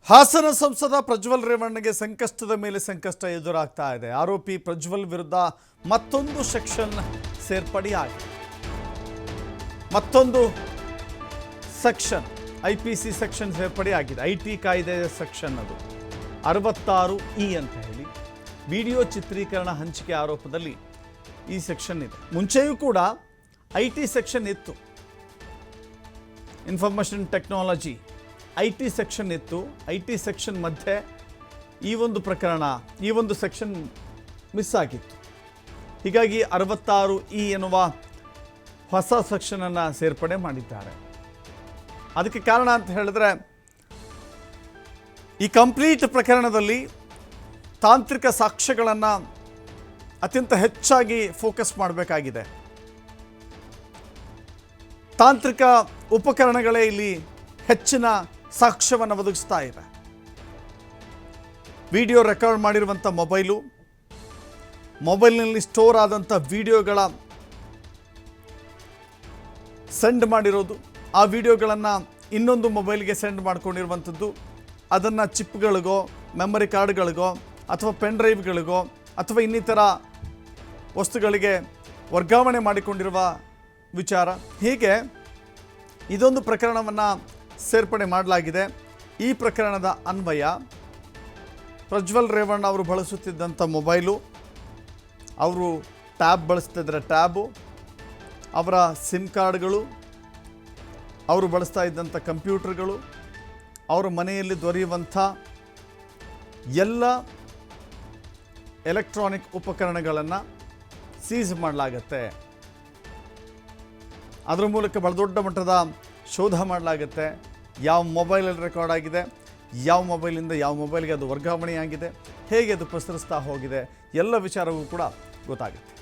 ಹಾಸನ ಸಂಸದ ಪ್ರಜ್ವಲ್ ರೇವಣ್ಣಗೆ ಸಂಕಷ್ಟದ ಮೇಲೆ ಸಂಕಷ್ಟ ಎದುರಾಗ್ತಾ ಇದೆ. ಆರೋಪಿ ಪ್ರಜ್ವಲ್ ವಿರುದ್ಧ ಮತ್ತೊಂದು ಸೆಕ್ಷನ್ ಸೇರ್ಪಡೆಯಾಗಿದೆ. ಮತ್ತೊಂದು ಸೆಕ್ಷನ್ ಐಪಿಸಿ ಸೆಕ್ಷನ್ ಸೇರ್ಪಡೆಯಾಗಿದೆ. ಐಟಿ ಕಾಯ್ದೆಯ ಸೆಕ್ಷನ್ ಅದು 66E ಅಂತ ಹೇಳಿ ವಿಡಿಯೋ ಚಿತ್ರೀಕರಣ ಹಂಚಿಕೆ ಆರೋಪದಲ್ಲಿ ಈ ಸೆಕ್ಷನ್ ಇದೆ. ಮುಂಚೆಯೂ ಕೂಡ ಐಟಿ ಸೆಕ್ಷನ್ ಇತ್ತು, ಇನ್ಫಾರ್ಮೇಷನ್ ಟೆಕ್ನಾಲಜಿ ಐಟಿ ಸೆಕ್ಷನ್ ಇತ್ತು. ಐಟಿ ಸೆಕ್ಷನ್ ಮಧ್ಯೆ ಈ ಒಂದು ಪ್ರಕರಣ, ಈ ಒಂದು ಸೆಕ್ಷನ್ ಮಿಸ್ ಆಗಿತ್ತು. ಹೀಗಾಗಿ 66E ಎನ್ನುವ ಹೊಸ ಸೆಕ್ಷನನ್ನು ಸೇರ್ಪಡೆ ಮಾಡಿದ್ದಾರೆ. ಅದಕ್ಕೆ ಕಾರಣ ಅಂತ ಹೇಳಿದ್ರೆ, ಈ ಕಂಪ್ಲೀಟ್ ಪ್ರಕರಣದಲ್ಲಿ ತಾಂತ್ರಿಕ ಸಾಕ್ಷ್ಯಗಳನ್ನು ಅತ್ಯಂತ ಹೆಚ್ಚಾಗಿ ಫೋಕಸ್ ಮಾಡಬೇಕಾಗಿದೆ. ತಾಂತ್ರಿಕ ಉಪಕರಣಗಳೇ ಇಲ್ಲಿ ಹೆಚ್ಚಿನ ಸಾಕ್ಷ್ಯವನ್ನು ಒದಗಿಸ್ತಾ ಇವೆ. ವಿಡಿಯೋ ರೆಕಾರ್ಡ್ ಮಾಡಿರುವಂಥ ಮೊಬೈಲ್ನಲ್ಲಿ ಸ್ಟೋರ್ ಆದಂಥ ವಿಡಿಯೋಗಳ ಸೆಂಡ್ ಮಾಡಿರೋದು, ಆ ವಿಡಿಯೋಗಳನ್ನು ಇನ್ನೊಂದು ಮೊಬೈಲ್ಗೆ ಸೆಂಡ್ ಮಾಡ್ಕೊಂಡಿರುವಂಥದ್ದು, ಅದನ್ನು ಚಿಪ್ಗಳಿಗೋ ಮೆಮರಿ ಕಾರ್ಡ್ಗಳಿಗೋ ಅಥವಾ ಪೆನ್ ಡ್ರೈವ್ಗಳಿಗೋ ಅಥವಾ ಇನ್ನಿತರ ವಸ್ತುಗಳಿಗೆ ವರ್ಗಾವಣೆ ಮಾಡಿಕೊಂಡಿರುವ ವಿಚಾರ. ಹೀಗೆ ಇದೊಂದು ಪ್ರಕರಣವನ್ನು ಸೇರ್ಪಡೆ ಮಾಡಲಾಗಿದೆ. ಈ ಪ್ರಕರಣದ ಅನ್ವಯ ಪ್ರಜ್ವಲ್ ರೇವಣ್ಣ ಅವರು ಬಳಸುತ್ತಿದ್ದಂಥ ಮೊಬೈಲು, ಅವರು ಟ್ಯಾಬ್ ಬಳಸ್ತಿದ್ರೆ ಟ್ಯಾಬು, ಅವರ ಸಿಮ್ ಕಾರ್ಡ್ಗಳು, ಅವರು ಬಳಸ್ತಾ ಇದ್ದಂಥ ಕಂಪ್ಯೂಟರ್ಗಳು, ಅವರ ಮನೆಯಲ್ಲಿ ದೊರೆಯುವಂಥ ಎಲ್ಲ ಎಲೆಕ್ಟ್ರಾನಿಕ್ ಉಪಕರಣಗಳನ್ನು ಸೀಸ್ ಮಾಡಲಾಗತ್ತೆ. ಅದರ ಮೂಲಕ ಬಹಳ ದೊಡ್ಡ ಮಟ್ಟದ ಶೋಧ ಮಾಡಲಾಗುತ್ತೆ. ಯಾವ ಮೊಬೈಲಲ್ಲಿ ರೆಕಾರ್ಡ್ ಆಗಿದೆ, ಯಾವ ಮೊಬೈಲಿಂದ ಯಾವ ಮೊಬೈಲ್ಗೆ ಅದು ವರ್ಗಾವಣೆಯಾಗಿದೆ, ಹೇಗೆ ಅದು ಪ್ರಸರಿಸ್ತಾ ಹೋಗಿದೆ, ಎಲ್ಲ ವಿಚಾರವೂ ಕೂಡ ಗೊತ್ತಾಗುತ್ತೆ.